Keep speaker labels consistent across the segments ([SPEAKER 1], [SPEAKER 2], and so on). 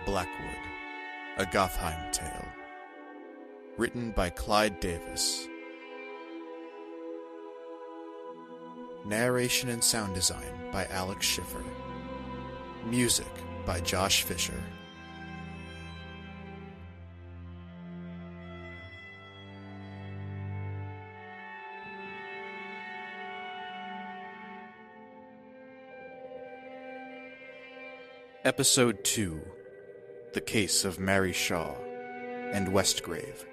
[SPEAKER 1] Blackwood, a Gotheim tale. Written by Clyde Davis. Narration and sound design by Schiffer. Music by Josh Fisher. Episode 2. The Case of Mary Shaw and Westgrave.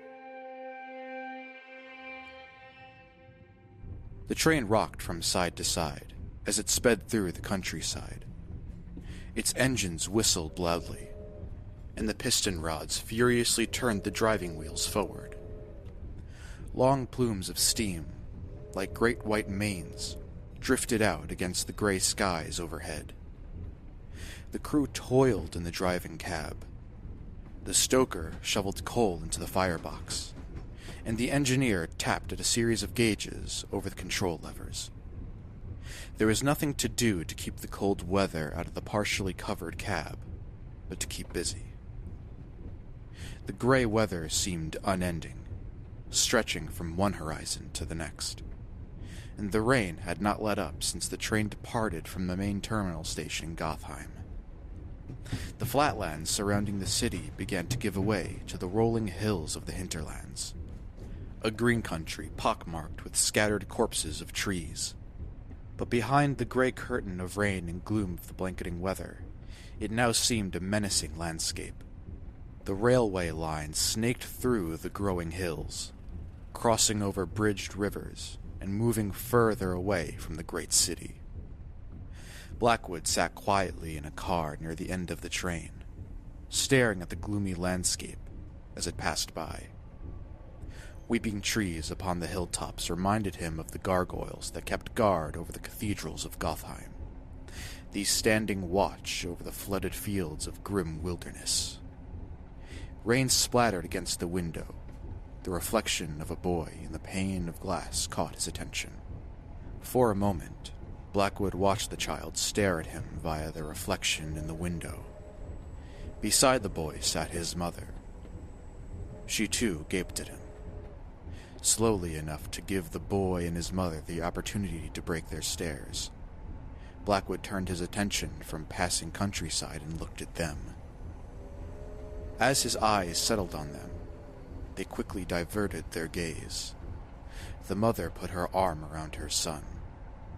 [SPEAKER 1] The train rocked from side to side as it sped through the countryside. Its engines whistled loudly, and the piston rods furiously turned the driving wheels forward. Long plumes of steam, like great white manes, drifted out against the gray skies overhead. The crew toiled in the driving cab. The stoker shoveled coal into the firebox, and the engineer tapped at a series of gauges over the control levers. There was nothing to do to keep the cold weather out of the partially covered cab, but to keep busy. The gray weather seemed unending, stretching from one horizon to the next, and the rain had not let up since the train departed from the main terminal station in Gotheim. The flatlands surrounding the city began to give way to the rolling hills of the hinterlands, a green country pockmarked with scattered corpses of trees. But behind the gray curtain of rain and gloom of the blanketing weather, it now seemed a menacing landscape. The railway lines snaked through the growing hills, crossing over bridged rivers and moving further away from the great city. Blackwood sat quietly in a car near the end of the train, staring at the gloomy landscape as it passed by. Weeping trees upon the hilltops reminded him of the gargoyles that kept guard over the cathedrals of Gotheim, these standing watch over the flooded fields of grim wilderness. Rain splattered against the window. The reflection of a boy in the pane of glass caught his attention. For a moment, Blackwood watched the child stare at him via the reflection in the window. Beside the boy sat his mother. She too gaped at him, slowly enough to give the boy and his mother the opportunity to break their stares. Blackwood turned his attention from passing countryside and looked at them. As his eyes settled on them, they quickly diverted their gaze. The mother put her arm around her son,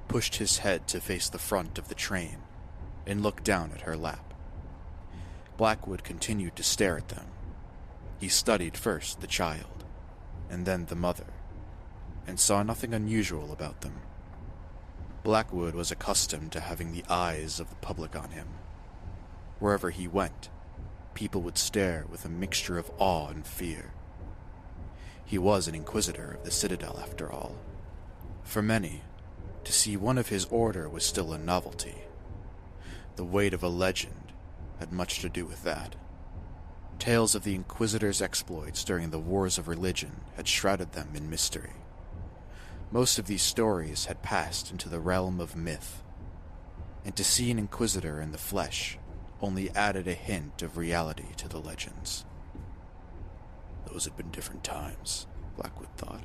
[SPEAKER 1] pushed his head to face the front of the train, and looked down at her lap. Blackwood continued to stare at them. He studied first the child, and then the mother, and saw nothing unusual about them. Blackwood was accustomed to having the eyes of the public on him. Wherever he went, people would stare with a mixture of awe and fear. He was an inquisitor of the Citadel, after all. For many, to see one of his order was still a novelty. The weight of a legend had much to do with that. Tales of the Inquisitor's exploits during the Wars of Religion had shrouded them in mystery. Most of these stories had passed into the realm of myth, and to see an Inquisitor in the flesh only added a hint of reality to the legends. Those had been different times, Blackwood thought.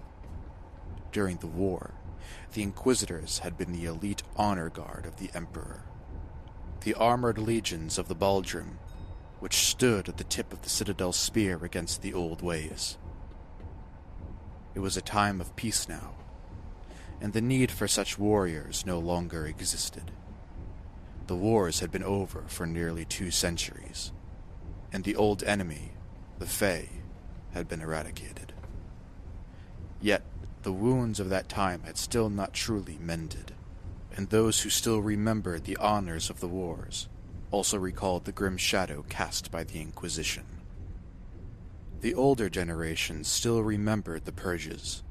[SPEAKER 1] During the war, the Inquisitors had been the elite honor guard of the Emperor, the armored legions of the Baldrim, which stood at the tip of the Citadel's spear against the old ways. It was a time of peace now, and the need for such warriors no longer existed. The wars had been over for nearly 2 centuries, and the old enemy, the Fae, had been eradicated. Yet, the wounds of that time had still not truly mended, and those who still remembered the honors of the wars also recalled the grim shadow cast by the Inquisition. The older generations still remembered the purges,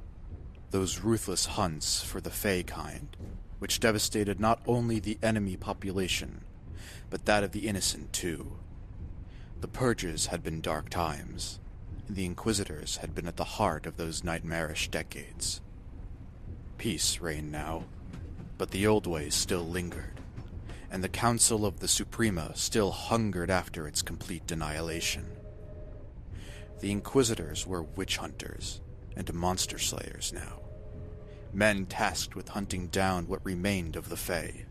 [SPEAKER 1] those ruthless hunts for the Fae kind, which devastated not only the enemy population, but that of the innocent too. The purges had been dark times, and the Inquisitors had been at the heart of those nightmarish decades. Peace reigned now, but the old ways still lingered, and the Council of the Suprema still hungered after its complete annihilation. The Inquisitors were witch hunters and monster slayers now, men tasked with hunting down what remained of the Fae.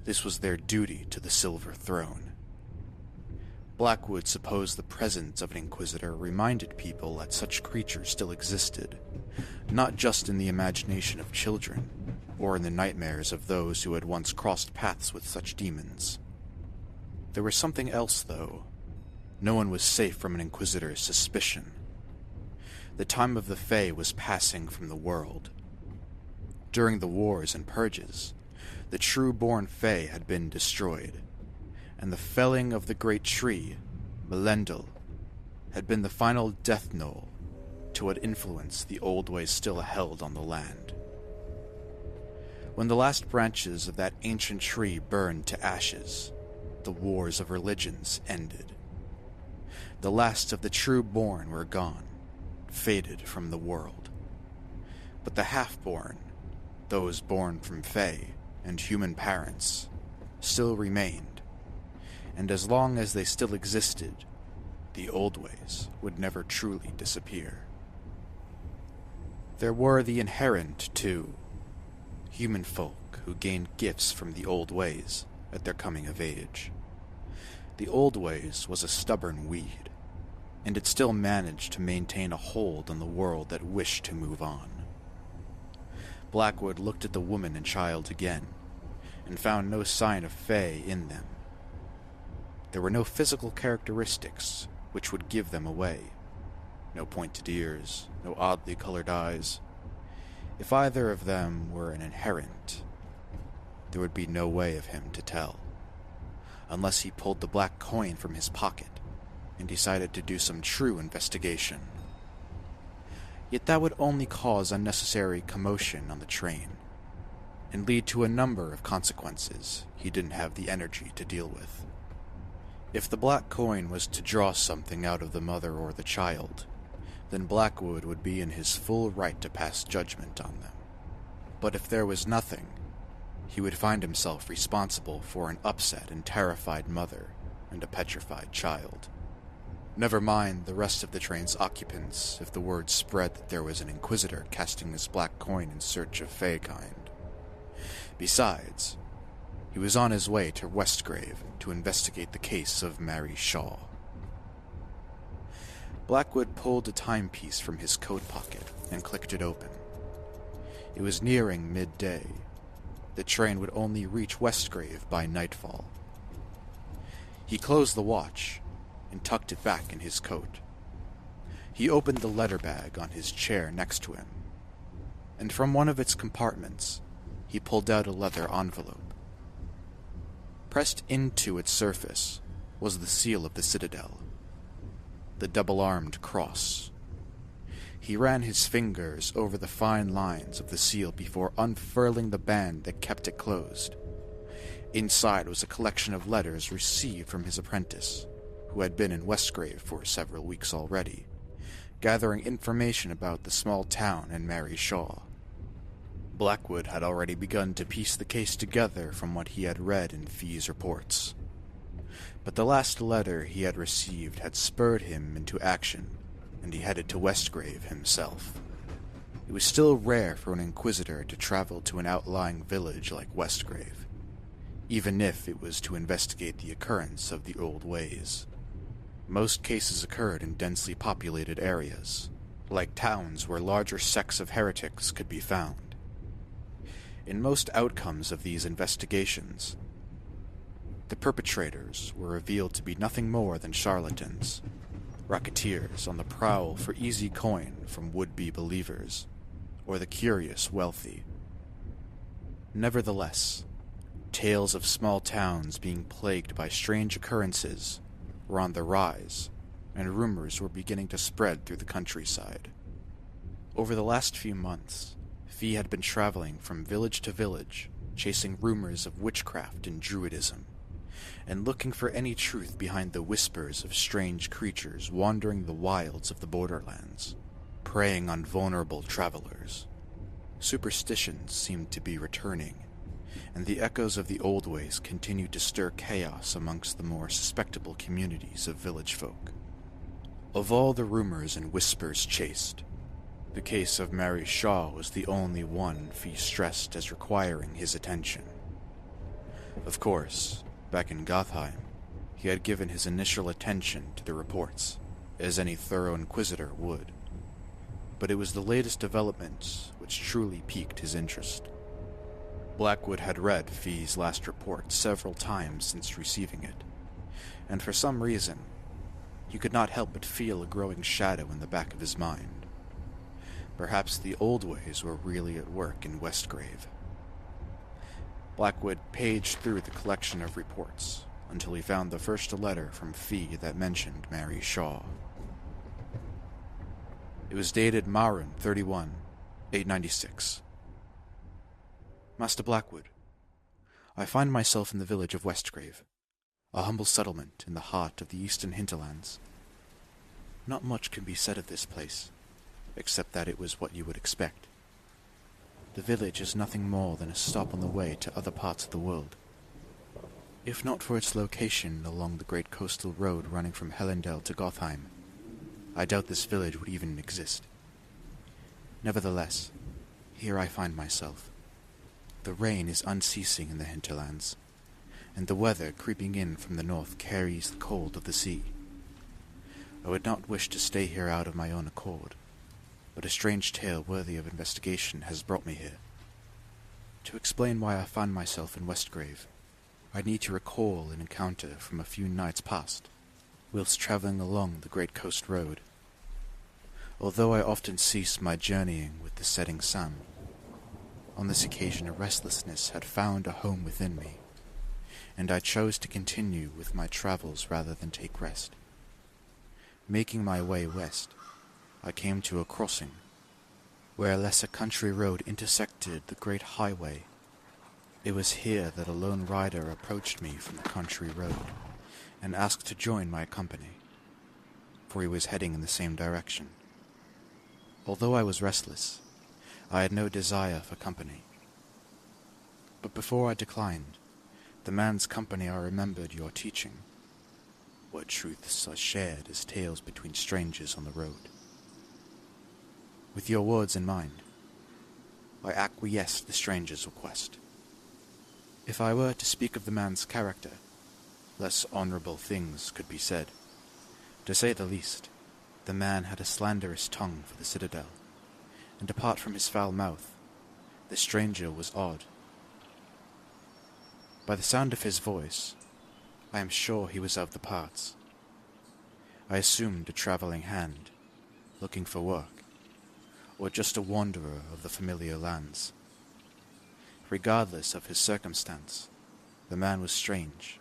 [SPEAKER 1] This was their duty to the Silver Throne. Blackwood supposed the presence of an Inquisitor reminded people that such creatures still existed, not just in the imagination of children, or in the nightmares of those who had once crossed paths with such demons. There was something else, though. No one was safe from an Inquisitor's suspicion. The time of the Fae was passing from the world. During the wars and purges, the true-born Fae had been destroyed, and the felling of the great tree, Melendil, had been the final death knell to what influence the old ways still held on the land. When the last branches of that ancient tree burned to ashes, the wars of religions ended. The last of the true-born were gone, faded from the world. But the half-born, those born from Fae and human parents, still remained, and as long as they still existed, the old ways would never truly disappear. There were the inherent, too, human folk who gained gifts from the old ways at their coming of age. The old ways was a stubborn weed, and it still managed to maintain a hold on the world that wished to move on. Blackwood looked at the woman and child again, and found no sign of Fae in them. There were no physical characteristics which would give them away. No pointed ears, no oddly colored eyes. If either of them were an inherent, there would be no way of him to tell, unless he pulled the black coin from his pocket and decided to do some true investigation. Yet that would only cause unnecessary commotion on the train, and lead to a number of consequences he didn't have the energy to deal with. If the black coin was to draw something out of the mother or the child, then Blackwood would be in his full right to pass judgment on them. But if there was nothing, he would find himself responsible for an upset and terrified mother and a petrified child. Never mind the rest of the train's occupants if the word spread that there was an Inquisitor casting this black coin in search of Fae-kind. Besides, he was on his way to Westgrave to investigate the case of Mary Shaw. Blackwood pulled a timepiece from his coat pocket and clicked it open. It was nearing midday. The train would only reach Westgrave by nightfall. He closed the watch and tucked it back in his coat. He opened the letter bag on his chair next to him, and from one of its compartments, he pulled out a leather envelope. Pressed into its surface was the seal of the Citadel, the double-armed cross. He ran his fingers over the fine lines of the seal before unfurling the band that kept it closed. Inside was a collection of letters received from his apprentice, who had been in Westgrave for several weeks already, gathering information about the small town and Mary Shaw. Blackwood had already begun to piece the case together from what he had read in Fee's reports. But the last letter he had received had spurred him into action, and he headed to Westgrave himself. It was still rare for an Inquisitor to travel to an outlying village like Westgrave, even if it was to investigate the occurrence of the old ways. Most cases occurred in densely populated areas, like towns where larger sects of heretics could be found. In most outcomes of these investigations, the perpetrators were revealed to be nothing more than charlatans, racketeers on the prowl for easy coin from would-be believers, or the curious wealthy. Nevertheless, tales of small towns being plagued by strange occurrences were on the rise, and rumors were beginning to spread through the countryside. Over the last few months, Fee had been traveling from village to village, chasing rumors of witchcraft and druidism, and looking for any truth behind the whispers of strange creatures wandering the wilds of the borderlands, preying on vulnerable travelers. Superstitions seemed to be returning, and the echoes of the old ways continued to stir chaos amongst the more respectable communities of village folk. Of all the rumors and whispers chased, the case of Mary Shaw was the only one Fee stressed as requiring his attention. Of course, back in Gotheim, he had given his initial attention to the reports, as any thorough inquisitor would. But it was the latest developments which truly piqued his interest. Blackwood had read Fee's last report several times since receiving it, and for some reason, he could not help but feel a growing shadow in the back of his mind. Perhaps the old ways were really at work in Westgrave. Blackwood paged through the collection of reports until he found the first letter from Fee that mentioned Mary Shaw. It was dated Marin 31, 896. Master Blackwood, I find myself in the village of Westgrave, a humble settlement in the heart of the eastern hinterlands. Not much can be said of this place, except that it was what you would expect. The village is nothing more than a stop on the way to other parts of the world. If not for its location along the great coastal road running from Helendale to Gotheim, I doubt this village would even exist. Nevertheless, here I find myself. The rain is unceasing in the hinterlands, and the weather creeping in from the north carries the cold of the sea. I would not wish to stay here out of my own accord, but a strange tale worthy of investigation has brought me here. To explain why I find myself in Westgrave, I need to recall an encounter from a few nights past, whilst travelling along the great coast road. Although I often cease my journeying with the setting sun, on this occasion a restlessness had found a home within me, and I chose to continue with my travels rather than take rest. Making my way west, I came to a crossing, where a lesser country road intersected the great highway. It was here that a lone rider approached me from the country road, and asked to join my company, for he was heading in the same direction. Although I was restless, I had no desire for company. But before I declined, the man's company I remembered your teaching. What truths are shared as tales between strangers on the road. With your words in mind, I acquiesced the stranger's request. If I were to speak of the man's character, less honourable things could be said. To say the least, the man had a slanderous tongue for the citadel, and apart from his foul mouth, the stranger was odd. By the sound of his voice, I am sure he was of the parts. I assumed a travelling hand, looking for work, or just a wanderer of the familiar lands. Regardless of his circumstance, the man was strange,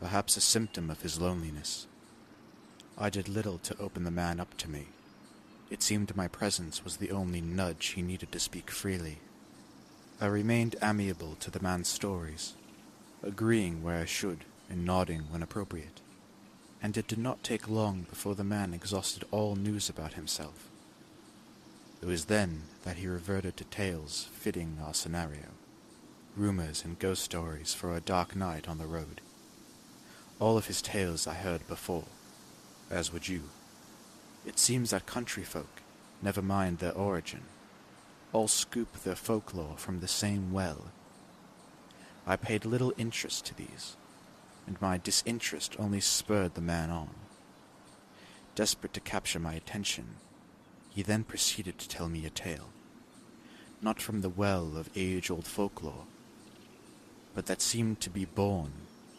[SPEAKER 1] perhaps a symptom of his loneliness. I did little to open the man up to me. It seemed my presence was the only nudge he needed to speak freely. I remained amiable to the man's stories, agreeing where I should and nodding when appropriate, and it did not take long before the man exhausted all news about himself. It was then that he reverted to tales fitting our scenario, rumors and ghost stories for a dark night on the road. All of his tales I heard before, as would you. It seems that country folk, never mind their origin, all scoop their folklore from the same well. I paid little interest to these, and my disinterest only spurred the man on. Desperate to capture my attention, he then proceeded to tell me a tale, not from the well of age-old folklore, but that seemed to be born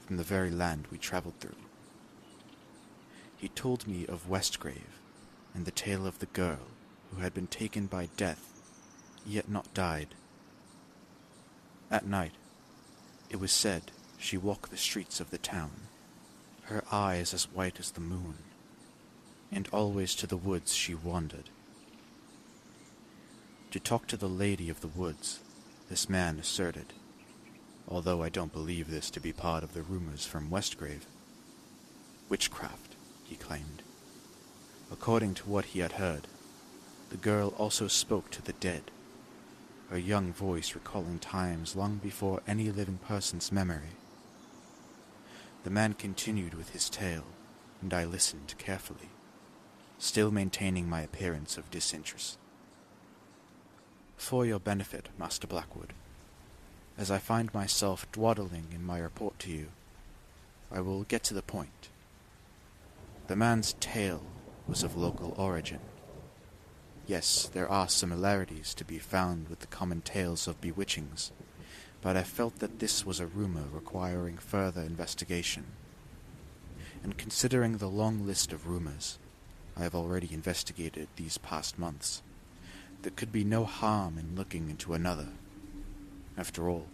[SPEAKER 1] from the very land we travelled through. He told me of Westgrave, and the tale of the girl who had been taken by death, yet not died. At night, it was said she walked the streets of the town, her eyes as white as the moon, and always to the woods she wandered. To talk to the lady of the woods, this man asserted, although I don't believe this to be part of the rumors from Westgrave. Witchcraft, he claimed. According to what he had heard, the girl also spoke to the dead, her young voice recalling times long before any living person's memory. The man continued with his tale, and I listened carefully, still maintaining my appearance of disinterest. For your benefit, Master Blackwood, as I find myself dawdling in my report to you, I will get to the point. The man's tale was of local origin. Yes, there are similarities to be found with the common tales of bewitchings, but I felt that this was a rumor requiring further investigation. And considering the long list of rumors I have already investigated these past months, there could be no harm in looking into another. After all,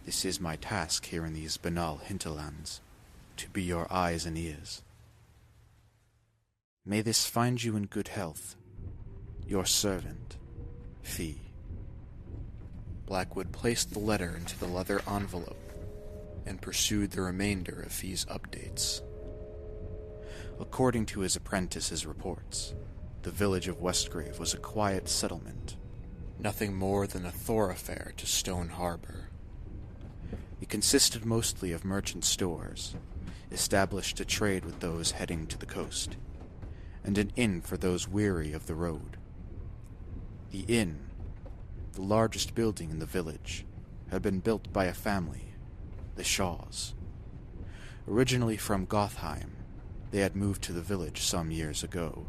[SPEAKER 1] this is my task here in these banal hinterlands, to be your eyes and ears. May this find you in good health. Your servant, Fee. Blackwood placed the letter into the leather envelope and pursued the remainder of Fee's updates. According to his apprentice's reports, the village of Westgrave was a quiet settlement, nothing more than a thoroughfare to Stone Harbor. It consisted mostly of merchant stores, established to trade with those heading to the coast, and an inn for those weary of the road. The inn, the largest building in the village, had been built by a family, the Shaws. Originally from Gotheim, they had moved to the village some years ago.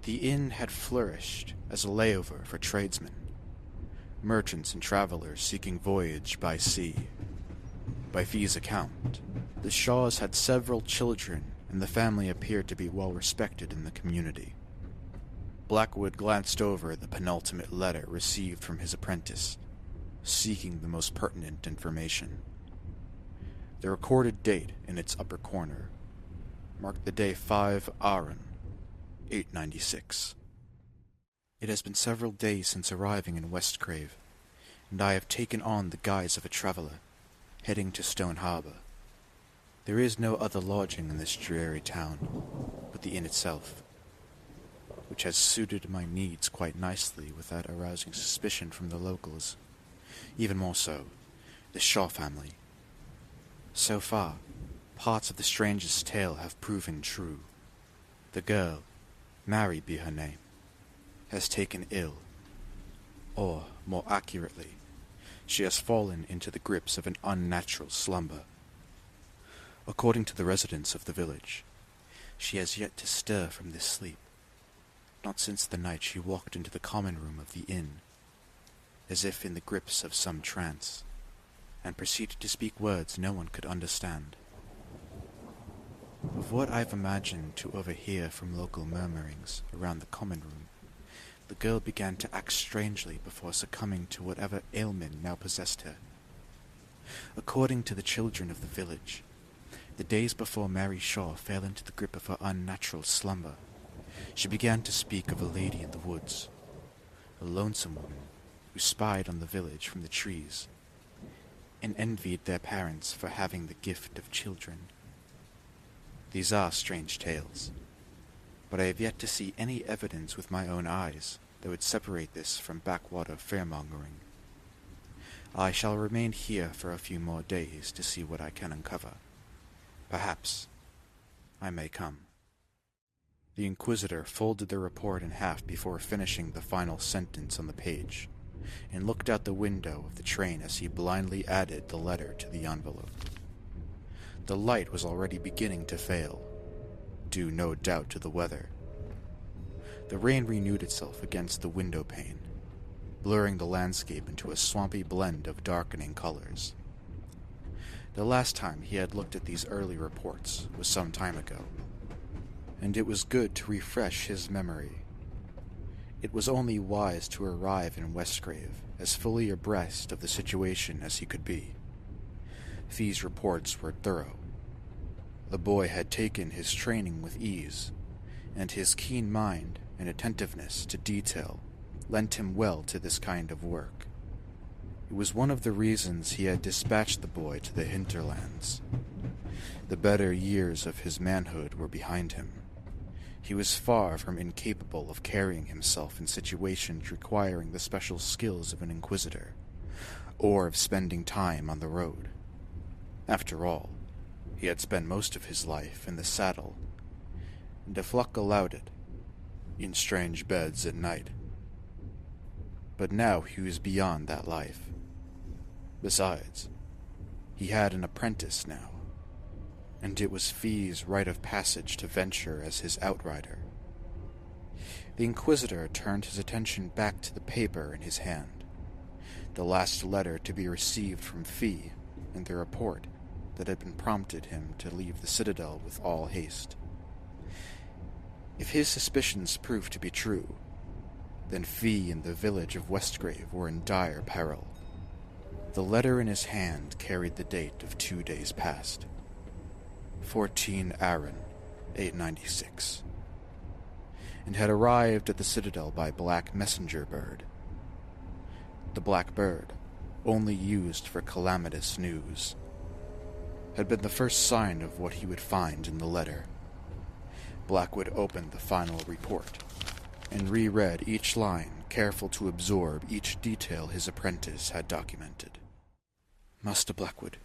[SPEAKER 1] The inn had flourished as a layover for tradesmen, merchants and travelers seeking voyage by sea. By Fee's account, the Shaws had several children, and the family appeared to be well respected in the community. Blackwood glanced over the penultimate letter received from his apprentice, seeking the most pertinent information. The recorded date in its upper corner marked the day 5 Aaron, 896. It has been several days since arriving in Westgrave, and I have taken on the guise of a traveler, heading to Stone Harbor. There is no other lodging in this dreary town but the inn itself, which has suited my needs quite nicely without arousing suspicion from the locals. Even more so, the Shaw family. So far, parts of the stranger's tale have proven true. The girl, Mary be her name, has taken ill, or, more accurately, she has fallen into the grips of an unnatural slumber. According to the residents of the village, she has yet to stir from this sleep, not since the night she walked into the common room of the inn, as if in the grips of some trance, and proceeded to speak words no one could understand. Of what I've imagined to overhear from local murmurings around the common room, the girl began to act strangely before succumbing to whatever ailment now possessed her. According to the children of the village, the days before Mary Shaw fell into the grip of her unnatural slumber, she began to speak of a lady in the woods, a lonesome woman who spied on the village from the trees, and envied their parents for having the gift of children. These are strange tales, but I have yet to see any evidence with my own eyes that would separate this from backwater fear-mongering. I shall remain here for a few more days to see what I can uncover. Perhaps I may come. The inquisitor folded the report in half before finishing the final sentence on the page, and looked out the window of the train as he blindly added the letter to the envelope. The light was already beginning to fail, due no doubt to the weather. The rain renewed itself against the window pane, blurring the landscape into a swampy blend of darkening colors. The last time he had looked at these early reports was some time ago, and it was good to refresh his memory. It was only wise to arrive in Westgrave as fully abreast of the situation as he could be. Fee's reports were thorough. The boy had taken his training with ease, and his keen mind and attentiveness to detail lent him well to this kind of work. It was one of the reasons he had dispatched the boy to the hinterlands. The better years of his manhood were behind him, He was far from incapable of carrying himself in situations requiring the special skills of an inquisitor, or of spending time on the road. After all, he had spent most of his life in the saddle, and fog-laden, in strange beds at night. But now he was beyond that life. Besides, he had an apprentice now, and it was Fee's rite of passage to venture as his outrider. The inquisitor turned his attention back to the paper in his hand, the last letter to be received from Fee, and the report that had been prompted him to leave the citadel with all haste. If his suspicions proved to be true, then Fee and the village of Westgrave were in dire peril. The letter in his hand carried the date of 2 days past. 14 Aaron, 896, and had arrived at the citadel by black messenger bird. The black bird, only used for calamitous news, had been the first sign of what he would find in the letter. Blackwood opened the final report, and reread each line, careful to absorb each detail his apprentice had documented. Master Blackwood,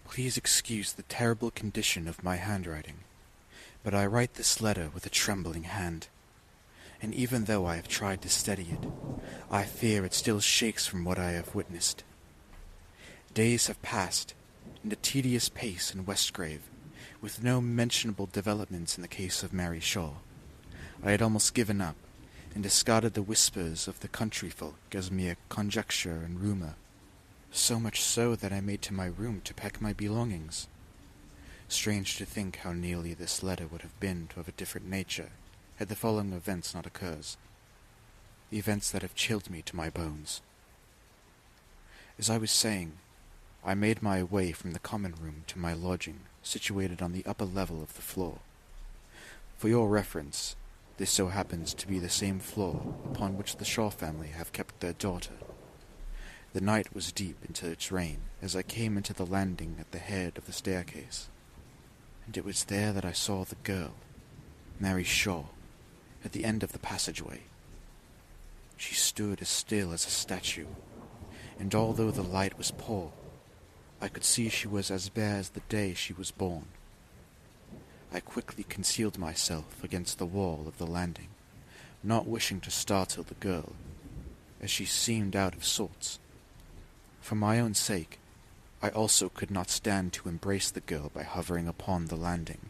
[SPEAKER 1] please excuse the terrible condition of my handwriting, but I write this letter with a trembling hand, and even though I have tried to steady it, I fear it still shakes from what I have witnessed. Days have passed, in a tedious pace in Westgrave, with no mentionable developments in the case of Mary Shaw. I had almost given up, and discarded the whispers of the country folk as mere conjecture and rumour, so much so that I made to my room to pack my belongings. Strange to think how nearly this letter would have been of a different nature had the following events not occurred, events that have chilled me to my bones. As I was saying, I made my way from the common room to my lodging, situated on the upper level of the floor. For your reference, this so happens to be the same floor upon which the Shaw family have kept their daughter. The night was deep into its reign as I came into the landing at the head of the staircase, and it was there that I saw the girl, Mary Shaw, at the end of the passageway. She stood as still as a statue, and although the light was poor, I could see she was as bare as the day she was born. I quickly concealed myself against the wall of the landing, not wishing to startle the girl, as she seemed out of sorts. For my own sake, I also could not stand to embrace the girl by hovering upon the landing,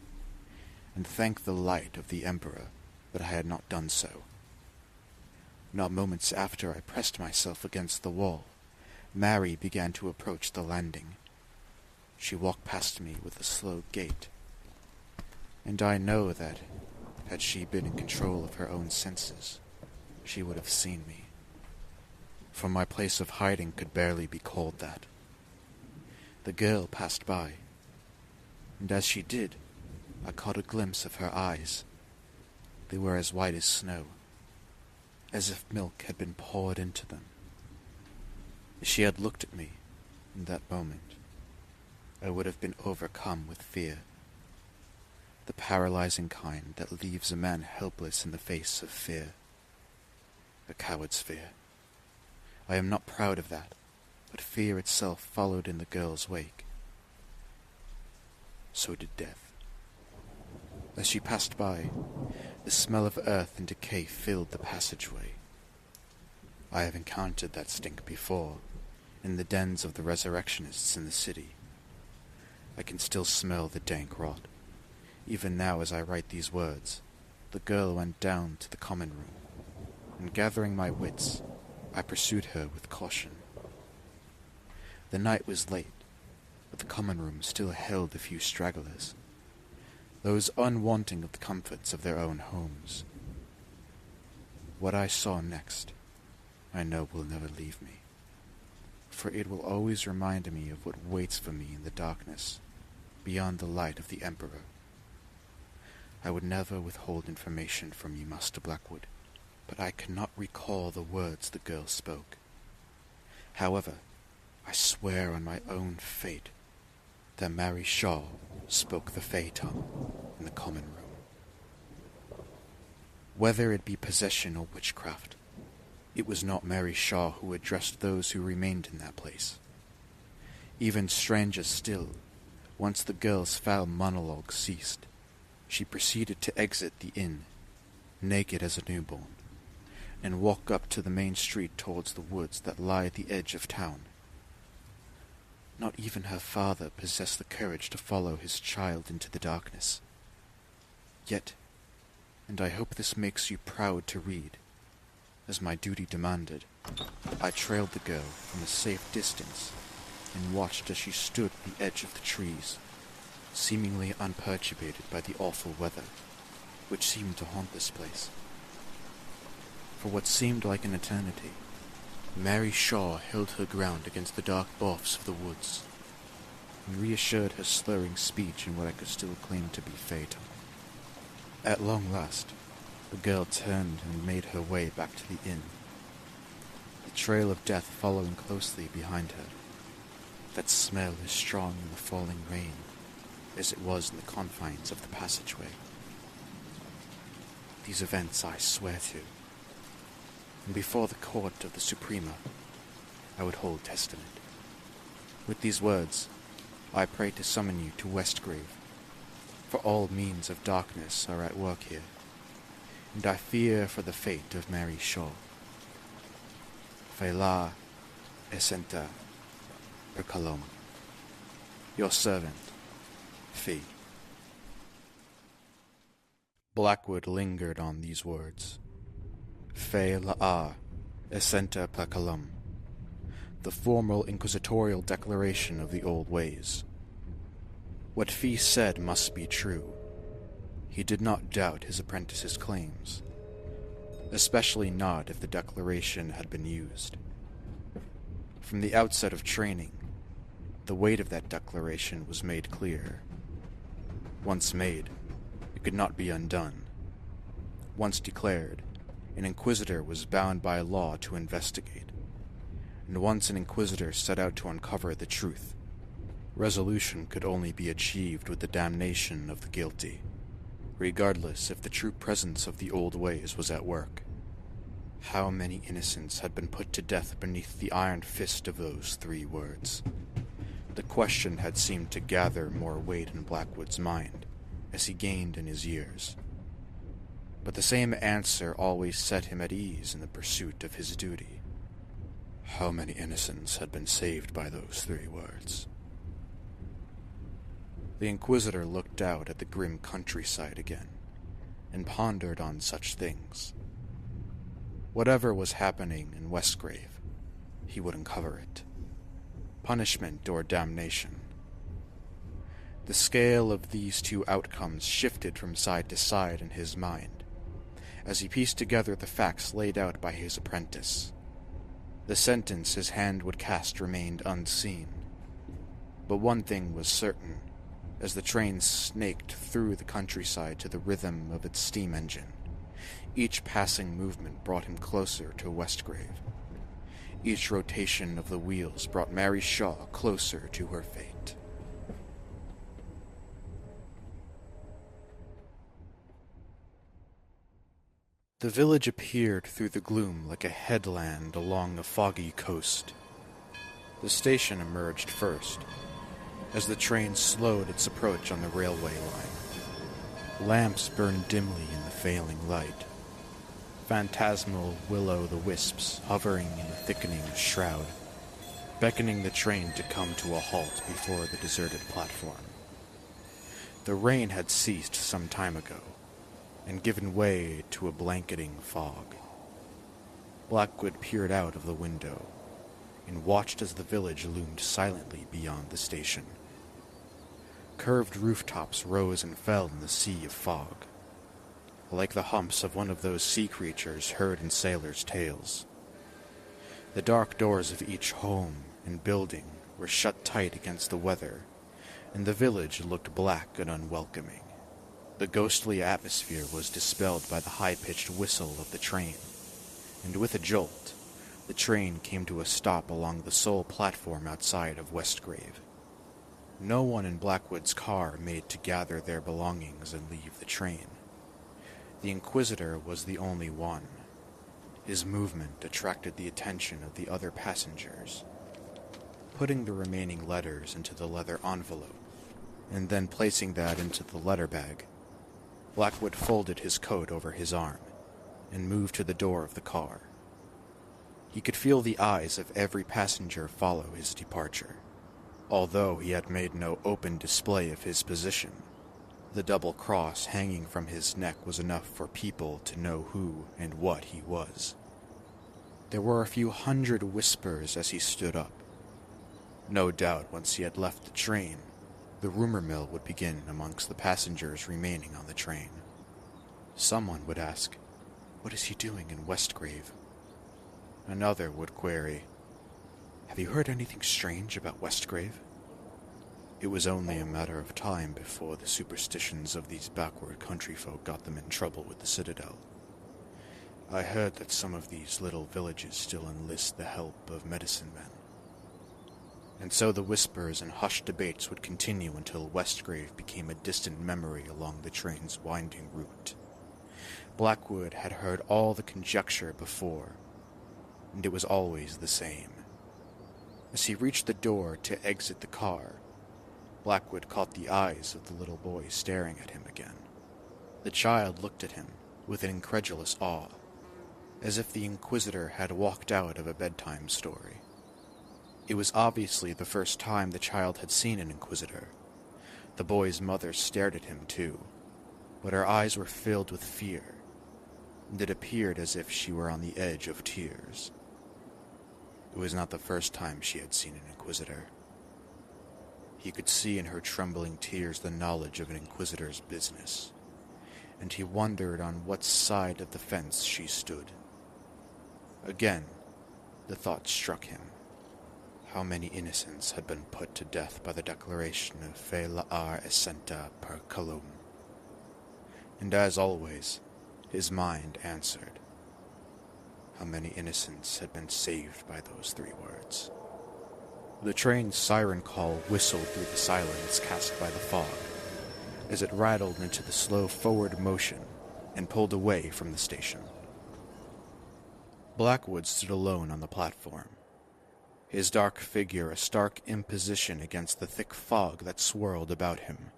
[SPEAKER 1] and thank the light of the Emperor that I had not done so. Not moments after I pressed myself against the wall, Mary began to approach the landing. She walked past me with a slow gait, and I know that, had she been in control of her own senses, she would have seen me, for my place of hiding could barely be called that. The girl passed by, and as she did, I caught a glimpse of her eyes. They were as white as snow, as if milk had been poured into them. If she had looked at me in that moment, I would have been overcome with fear, the paralyzing kind that leaves a man helpless in the face of fear, a coward's fear. I am not proud of that, but fear itself followed in the girl's wake. So did death. As she passed by, the smell of earth and decay filled the passageway. I have encountered that stink before, in the dens of the resurrectionists in the city. I can still smell the dank rot. Even now as I write these words, the girl went down to the common room, and gathering my wits, I pursued her with caution. The night was late, but the common room still held a few stragglers, those unwanting of the comforts of their own homes. What I saw next, I know will never leave me, for it will always remind me of what waits for me in the darkness, beyond the light of the Emperor. I would never withhold information from you, Master Blackwood, but I cannot recall the words the girl spoke. However, I swear on my own fate that Mary Shaw spoke the Fey tongue in the common room. Whether it be possession or witchcraft, it was not Mary Shaw who addressed those who remained in that place. Even stranger still, once the girl's foul monologue ceased, she proceeded to exit the inn, naked as a newborn, and walk up to the main street towards the woods that lie at the edge of town. Not even her father possessed the courage to follow his child into the darkness. Yet, and I hope this makes you proud to read, as my duty demanded, I trailed the girl from a safe distance and watched as she stood at the edge of the trees, seemingly unperturbated by the awful weather, which seemed to haunt this place. For what seemed like an eternity, Mary Shaw held her ground against the dark boughs of the woods, and reassured her slurring speech in what I could still claim to be fey tongue. At long last, the girl turned and made her way back to the inn, the trail of death following closely behind her. That smell as strong in the falling rain as it was in the confines of the passageway. These events I swear to, and before the court of the Suprema, I would hold testament. With these words, I pray to summon you to Westgrave, for all means of darkness are at work here, and I fear for the fate of Mary Shaw. Fela Esenta Percolom. Your servant, Fee. Blackwood lingered on these words. Fe la'a essenta placalum, the formal inquisitorial declaration of the old ways. What Fee said must be true. He did not doubt his apprentice's claims, especially not if the declaration had been used. From the outset of training, the weight of that declaration was made clear. Once made, it could not be undone. Once declared, an inquisitor was bound by law to investigate, and once an inquisitor set out to uncover the truth, resolution could only be achieved with the damnation of the guilty, regardless if the true presence of the old ways was at work. How many innocents had been put to death beneath the iron fist of those 3 words? The question had seemed to gather more weight in Blackwood's mind as he gained in his years. But the same answer always set him at ease in the pursuit of his duty. How many innocents had been saved by those 3 words? The Inquisitor looked out at the grim countryside again, and pondered on such things. Whatever was happening in Westgrave, he would uncover it. Punishment or damnation. The scale of these 2 outcomes shifted from side to side in his mind, as he pieced together the facts laid out by his apprentice. The sentence his hand would cast remained unseen, but one thing was certain. As the train snaked through the countryside to the rhythm of its steam engine, each passing movement brought him closer to Westgrave. Each rotation of the wheels brought Mary Shaw closer to her fate. The village appeared through the gloom like a headland along a foggy coast. The station emerged first, as the train slowed its approach on the railway line. Lamps burned dimly in the failing light, phantasmal will-o'-the-wisps hovering in the thickening shroud, beckoning the train to come to a halt before the deserted platform. The rain had ceased some time ago, and given way to a blanketing fog. Blackwood peered out of the window, and watched as the village loomed silently beyond the station. Curved rooftops rose and fell in the sea of fog, like the humps of one of those sea creatures heard in sailors' tales. The dark doors of each home and building were shut tight against the weather, and the village looked black and unwelcoming. The ghostly atmosphere was dispelled by the high-pitched whistle of the train, and with a jolt, the train came to a stop along the sole platform outside of Westgrave. No one in Blackwood's car made to gather their belongings and leave the train. The inquisitor was the only one. His movement attracted the attention of the other passengers. Putting the remaining letters into the leather envelope, and then placing that into the letter bag, Blackwood folded his coat over his arm and moved to the door of the car. He could feel the eyes of every passenger follow his departure. Although he had made no open display of his position, the double cross hanging from his neck was enough for people to know who and what he was. There were a few hundred whispers as he stood up. No doubt once he had left the train, the rumor mill would begin amongst the passengers remaining on the train. Someone would ask, "What is he doing in Westgrave?" Another would query, "Have you heard anything strange about Westgrave?" It was only a matter of time before the superstitions of these backward country folk got them in trouble with the Citadel. I heard that some of these little villages still enlist the help of medicine men. And so the whispers and hushed debates would continue until Westgrave became a distant memory along the train's winding route. Blackwood had heard all the conjecture before, and it was always the same. As he reached the door to exit the car, Blackwood caught the eyes of the little boy staring at him again. The child looked at him with an incredulous awe, as if the inquisitor had walked out of a bedtime story. It was obviously the first time the child had seen an inquisitor. The boy's mother stared at him too, but her eyes were filled with fear, and it appeared as if she were on the edge of tears. It was not the first time she had seen an inquisitor. He could see in her trembling tears the knowledge of an inquisitor's business, and he wondered on what side of the fence she stood. Again, the thought struck him. How many innocents had been put to death by the declaration of Fe Laar Essenta per Calum? And as always, his mind answered. How many innocents had been saved by those three words? The train's siren call whistled through the silence cast by the fog, as it rattled into the slow forward motion and pulled away from the station. Blackwood stood alone on the platform, his dark figure a stark imposition against the thick fog that swirled about him.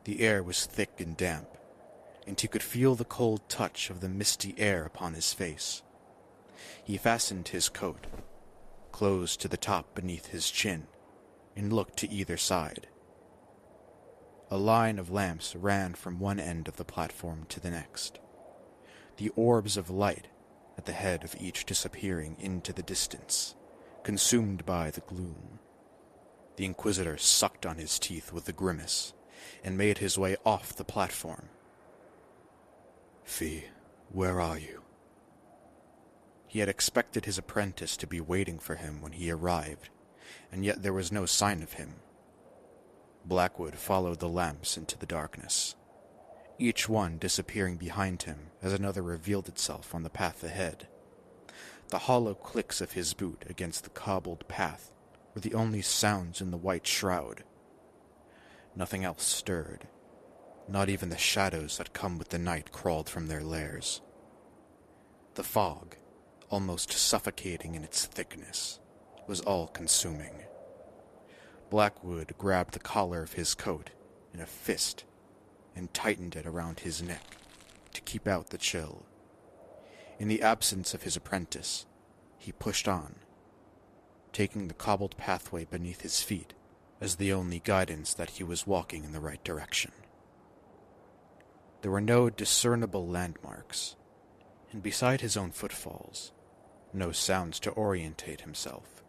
[SPEAKER 1] The air was thick and damp, and he could feel the cold touch of the misty air upon his face. He fastened his coat, closed to the top beneath his chin, and looked to either side. A line of lamps ran from one end of the platform to the next, the orbs of light at the head of each disappearing into the distance, consumed by the gloom. The inquisitor sucked on his teeth with a grimace, and made his way off the platform. "Fee, where are you?" He had expected his apprentice to be waiting for him when he arrived, and yet there was no sign of him. Blackwood followed the lamps into the darkness, each one disappearing behind him as another revealed itself on the path ahead. The hollow clicks of his boot against the cobbled path were the only sounds in the white shroud. Nothing else stirred. Not even the shadows that come with the night crawled from their lairs. The fog, almost suffocating in its thickness, was all-consuming. Blackwood grabbed the collar of his coat in a fist and tightened it around his neck to keep out the chill. In the absence of his apprentice, he pushed on, taking the cobbled pathway beneath his feet as the only guidance that he was walking in the right direction. There were no discernible landmarks, and beside his own footfalls, no sounds to orientate himself.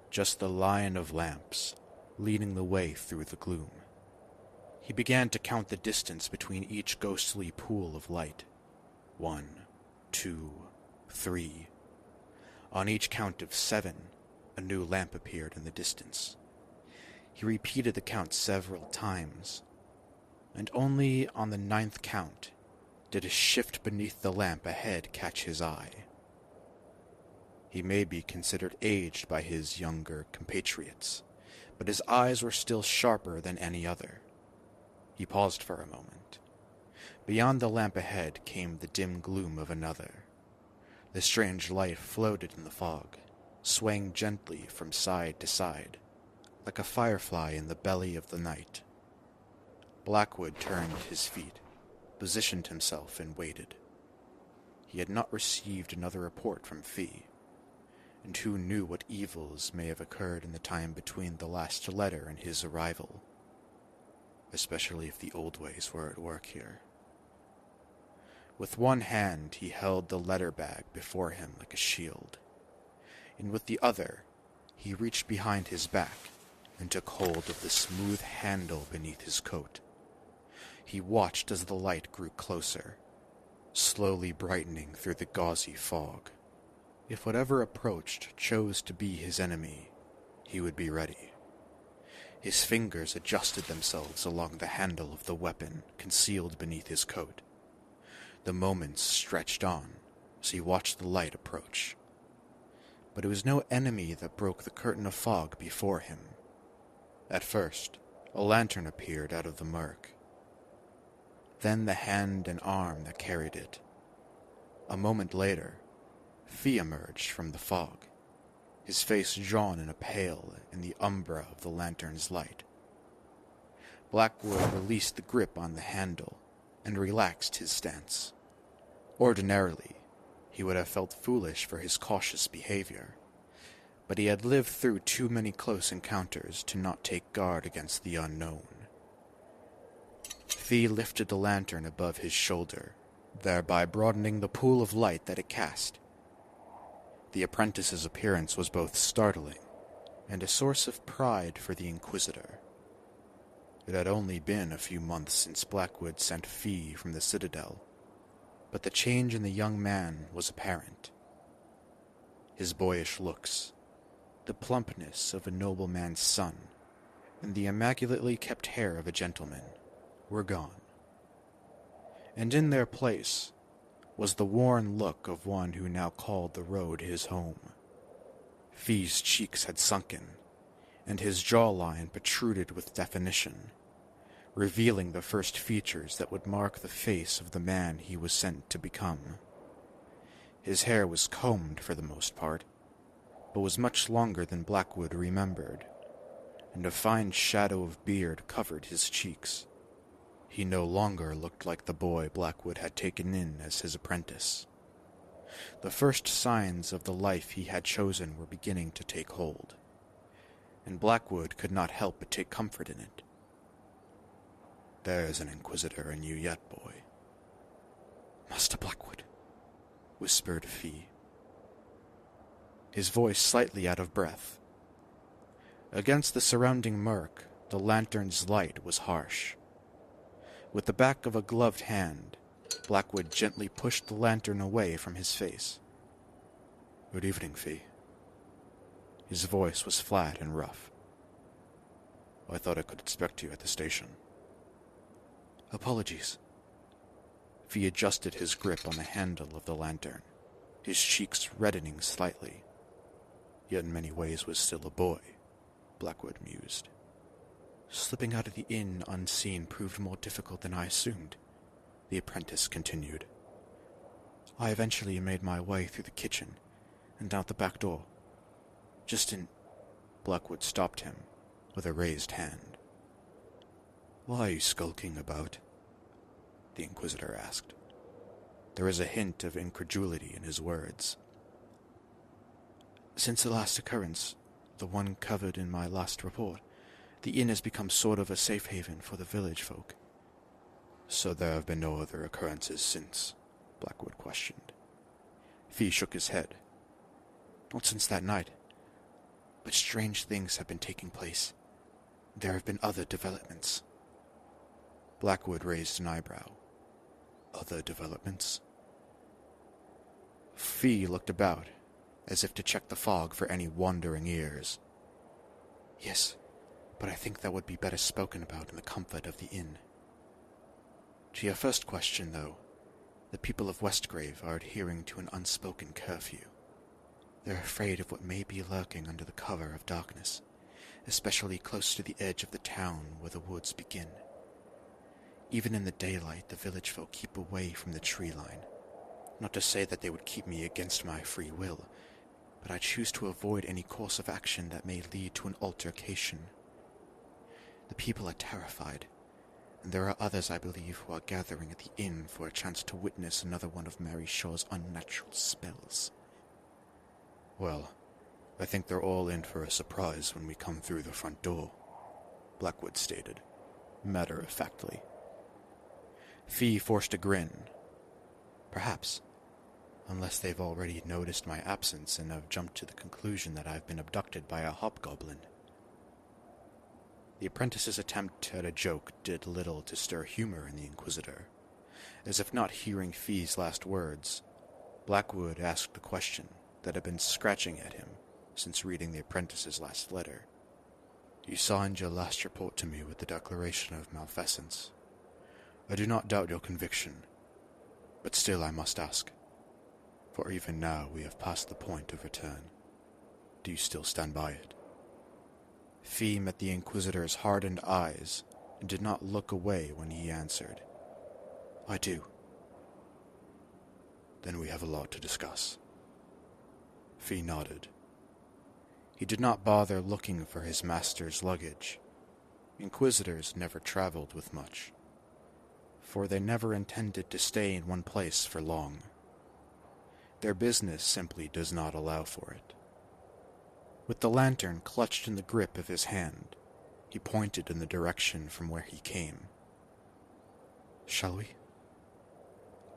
[SPEAKER 1] Just the line of lamps leading the way through the gloom. He began to count the distance between each ghostly pool of light. 1, 2, 3. On each count of 7, a new lamp appeared in the distance. He repeated the count several times, and only on the 9th count did a shift beneath the lamp ahead catch his eye. He may be considered aged by his younger compatriots, but his eyes were still sharper than any other. He paused for a moment, Beyond the lamp ahead came the dim gloom of another. The strange light floated in the fog, swaying gently from side to side, like a firefly in the belly of the night. Blackwood turned his feet, positioned himself, and waited. He had not received another report from Fee, and who knew what evils may have occurred in the time between the last letter and his arrival, especially if the old ways were at work here. With one hand he held the letter bag before him like a shield, and with the other he reached behind his back and took hold of the smooth handle beneath his coat. He watched as the light grew closer, slowly brightening through the gauzy fog. If whatever approached chose to be his enemy, he would be ready. His fingers adjusted themselves along the handle of the weapon concealed beneath his coat. The moments stretched on as he watched the light approach. But it was no enemy that broke the curtain of fog before him. At first, a lantern appeared out of the murk. Then the hand and arm that carried it. A moment later, Fee emerged from the fog, his face drawn in a pale in the umbra of the lantern's light. Blackwood released the grip on the handle and relaxed his stance. Ordinarily, he would have felt foolish for his cautious behavior, but he had lived through too many close encounters to not take guard against the unknown. Fee lifted the lantern above his shoulder, thereby broadening the pool of light that it cast. The apprentice's appearance was both startling and a source of pride for the inquisitor. It had only been a few months since Blackwood sent Fee from the citadel, but the change in the young man was apparent. His boyish looks, the plumpness of a nobleman's son, and the immaculately kept hair of a gentleman were gone. And in their place was the worn look of one who now called the road his home. Fee's cheeks had sunken, and his jawline protruded with definition, revealing the first features that would mark the face of the man he was sent to become. His hair was combed for the most part, but was much longer than Blackwood remembered, and a fine shadow of beard covered his cheeks. He no longer looked like the boy Blackwood had taken in as his apprentice. The first signs of the life he had chosen were beginning to take hold, and Blackwood could not help but take comfort in it. "There's an inquisitor in you yet, boy." "Master Blackwood," whispered Fee, his voice slightly out of breath. Against the surrounding murk, the lantern's light was harsh. With the back of a gloved hand, Blackwood gently pushed the lantern away from his face. "Good evening, Fee." His voice was flat and rough. "I thought I could expect you at the station." "Apologies." Fee adjusted his grip on the handle of the lantern, his cheeks reddening slightly. Yet in many ways was still a boy, Blackwood mused. "Slipping out of the inn unseen proved more difficult than I assumed," the apprentice continued. "I eventually made my way through the kitchen and out the back door. Just in—" Blackwood stopped him with a raised hand. "Why are you skulking about?" the inquisitor asked. There was a hint of incredulity in his words. "Since the last occurrence, the one covered in my last report, the inn has become sort of a safe haven for the village folk." "So there have been no other occurrences since?" Blackwood questioned. Fee shook his head. "Not since that night. But strange things have been taking place. There have been other developments." Blackwood raised an eyebrow. "Other developments?" Fee looked about, as if to check the fog for any wandering ears. "Yes, but I think that would be better spoken about in the comfort of the inn. To your first question, though, the people of Westgrave are adhering to an unspoken curfew. They're afraid of what may be lurking under the cover of darkness, especially close to the edge of the town where the woods begin. Even in the daylight, the village folk keep away from the tree line. Not to say that they would keep me against my free will, but I choose to avoid any course of action that may lead to an altercation. The people are terrified, and there are others, I believe, who are gathering at the inn for a chance to witness another one of Mary Shaw's unnatural spells. Well, I think they're all in for a surprise when we come through the front door, Blackwood stated, matter-of-factly. Fee forced a grin. Perhaps, unless they've already noticed my absence and have jumped to the conclusion that I've been abducted by a hobgoblin. The apprentice's attempt at a joke did little to stir humor in the inquisitor. As if not hearing Fee's last words, Blackwood asked the question that had been scratching at him since reading the apprentice's last letter. You signed your last report to me with the declaration of malfeasance. I do not doubt your conviction, but still I must ask, for even now we have passed the point of return. Do you still stand by it? Fee met the inquisitor's hardened eyes and did not look away when he answered, I do. Then we have a lot to discuss. Fee nodded. He did not bother looking for his master's luggage. Inquisitors never traveled with much, for they never intended to stay in one place for long. Their business simply does not allow for it. With the lantern clutched in the grip of his hand, he pointed in the direction from where he came. Shall we?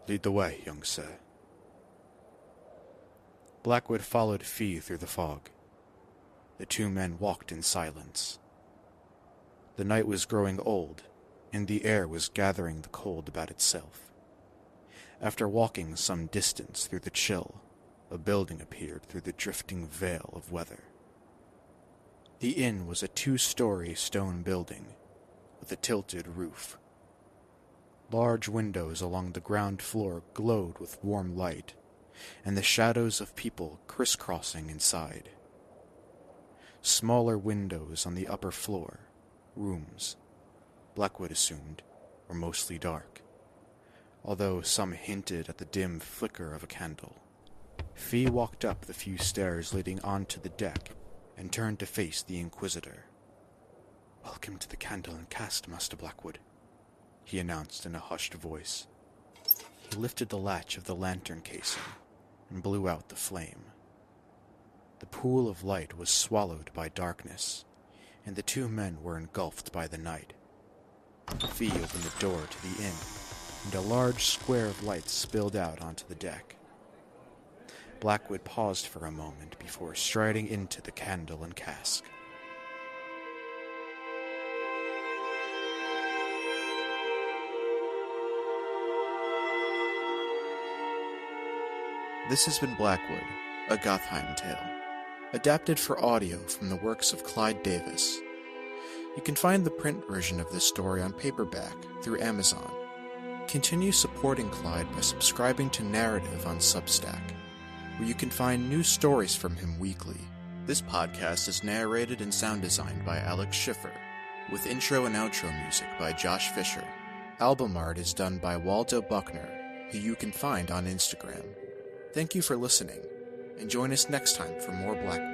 [SPEAKER 1] Lead the way, young sir. Blackwood followed Fee through the fog. The two men walked in silence. The night was growing old, and the air was gathering the cold about itself. After walking some distance through the chill, a building appeared through the drifting veil of weather. The inn was a 2-story stone building with a tilted roof. Large windows along the ground floor glowed with warm light, and the shadows of people crisscrossing inside. Smaller windows on the upper floor, rooms, Blackwood assumed, were mostly dark, although some hinted at the dim flicker of a candle. Fee walked up the few stairs leading onto the deck and turned to face the inquisitor. Welcome to the Candle and Cast, Master Blackwood, he announced in a hushed voice. He lifted the latch of the lantern casing and blew out the flame. The pool of light was swallowed by darkness, and the two men were engulfed by the night. Fee opened the door to the inn, and a large square of light spilled out onto the deck. Blackwood paused for a moment before striding into the Candle and Cask. This has been Blackwood, a Gotheim tale, adapted for audio from the works of Clyde Davis. You can find the print version of this story on paperback through Amazon. Continue supporting Clyde by subscribing to Narrative on Substack, where you can find new stories from him weekly. This podcast is narrated and sound designed by Alex Schiffer, with intro and outro music by Josh Fisher. Album art is done by Waldo Buckner, who you can find on Instagram. Thank you for listening, and join us next time for more Blackwood.